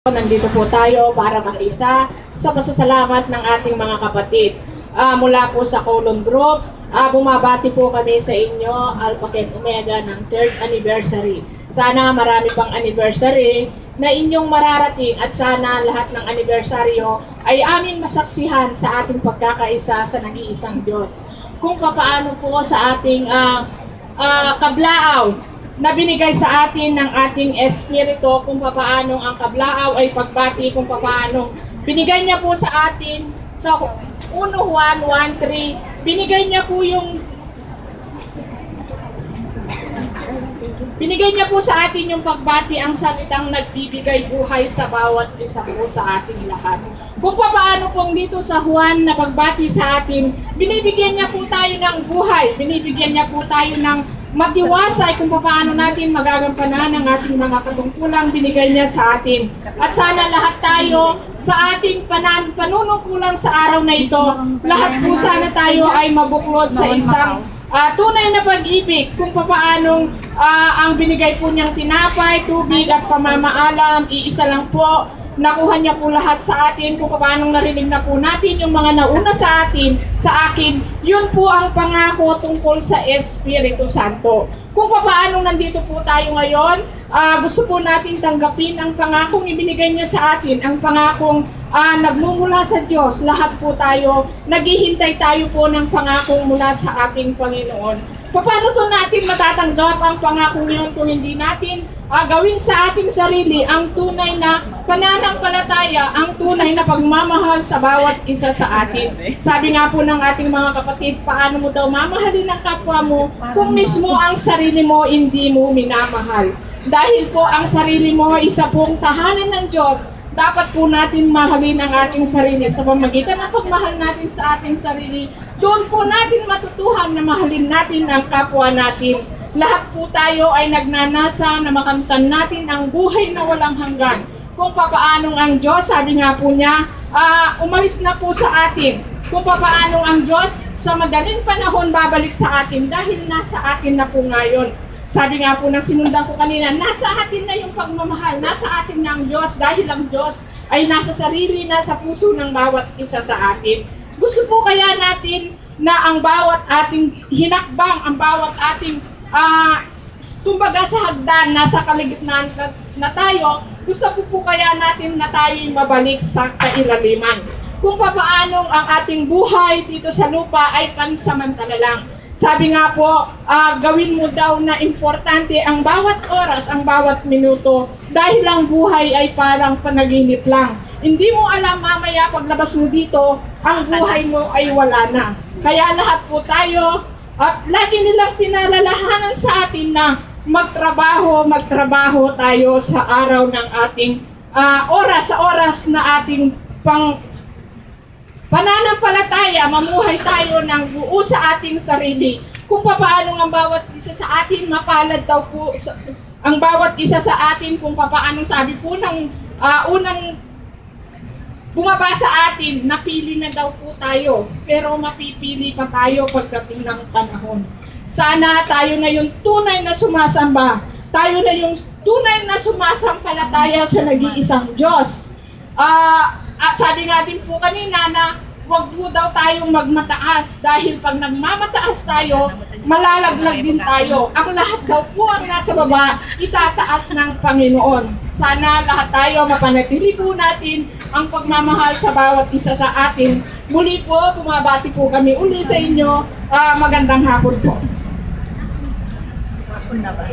Nandito po tayo para makisa sa pasasalamat ng ating mga kapatid. Mula po sa Colon Group, bumabati po kami sa inyo, Alpha Ket Omega ng 3rd anniversary. Sana marami pang anniversary na inyong mararating at sana lahat ng anibersaryo ay aming masaksihan sa ating pagkakaisa sa nag-iisang Diyos. Kung papaano po sa ating kablaaw na binigay sa atin ng ating espiritu, kung paano ang kablaaw ay pagbati, kung paano binigay niya po sa atin sa 1 Juan 1:3, binigay niya po sa atin yung pagbati, ang salitang nagbibigay buhay sa bawat isa po sa ating lahat. Kung paano pong dito sa Juan na pagbati sa atin, binibigyan niya po tayo ng buhay, binibigyan niya po tayo ng matiwasay kung paano natin magagampanan ang ating mga katungkulang binigay niya sa atin. At sana lahat tayo sa ating panunungkulang sa araw na ito, lahat po sana tayo ay mabuklod sa isang tunay na pag-ibig kung paano ang binigay po niyang tinapay, tubig at pamamaalam, iisa lang po. Nakuha niya po lahat sa atin, kung paano narinig na po natin yung mga nauna sa akin, yun po ang pangako tungkol sa Espiritu Santo. Kung paano nandito po tayo ngayon, gusto po natin tanggapin ang pangakong ibinigay niya sa atin, ang pangakong nagmumula sa Diyos. Lahat po tayo, naghihintay tayo po ng pangakong mula sa ating Panginoon. Paano to natin matatanggap ang pangakong yun kung hindi natin gawin sa ating sarili ang tunay na pananampalataya, ang tunay na pagmamahal sa bawat isa sa atin. Sabi nga po ng ating mga kapatid, paano mo daw mamahalin ang kapwa mo kung mismo ang sarili mo hindi mo minamahal? Dahil po ang sarili mo isa pong tahanan ng Diyos, dapat po natin mahalin ang ating sarili sa pamamagitan ng pagmahal natin sa ating sarili. Doon po natin matutuhan na mahalin natin ang kapwa natin. Lahat po tayo ay nagnanasa na makamtan natin ang buhay na walang hanggan. Kung papaanong ang Diyos, sabi nga po niya, umalis na po sa atin. Kung papaanong ang Diyos sa madaling panahon babalik sa atin dahil nasa atin na po ngayon. Sabi nga po ng sinundan ko kanina, nasa atin na yung pagmamahal, nasa atin na ang Diyos dahil ang Diyos ay nasa sarili, nasa puso ng bawat isa sa atin. Gusto po kaya natin na ang bawat ating hinakbang, ang bawat ating kumbaga sa hagdan, nasa kaligitnaan na tayo, gusto po kaya natin na tayo'y mabalik sa kailaliman. Kung papaanong ang ating buhay dito sa lupa ay pansamantala lang. Sabi nga po, gawin mo daw na importante ang bawat oras, ang bawat minuto, dahil ang buhay ay parang panaginip lang. Hindi mo alam mamaya paglabas mo dito, ang buhay mo ay wala na. Kaya lahat po tayo, at lagi nilang pinalalahanan sa atin na magtrabaho tayo sa araw ng ating oras sa oras na ating pananampalataya, mamuhay tayo ng buo sa ating sarili. Kung paano ang bawat isa sa atin, mapalad daw po ang bawat isa sa atin, kung paano sabi po ng unang bumaba sa atin, napili na daw po tayo, pero mapipili pa tayo pagdating ng panahon. Sana tayo na yung tunay na sumasamba, tayo na yung tunay na sumasampalataya sa nag-iisang Diyos. At sabi nga din po kanina na huwag po daw tayong magmataas dahil pag nagmamataas tayo, malalaglag din tayo. Ang lahat daw po ang nasa baba, itataas ng Panginoon. Sana lahat tayo mapanatili po natin ang pagmamahal sa bawat isa sa atin. Muli po, bumabati po kami uli sa inyo. Magandang hapon po. Hapon na ba?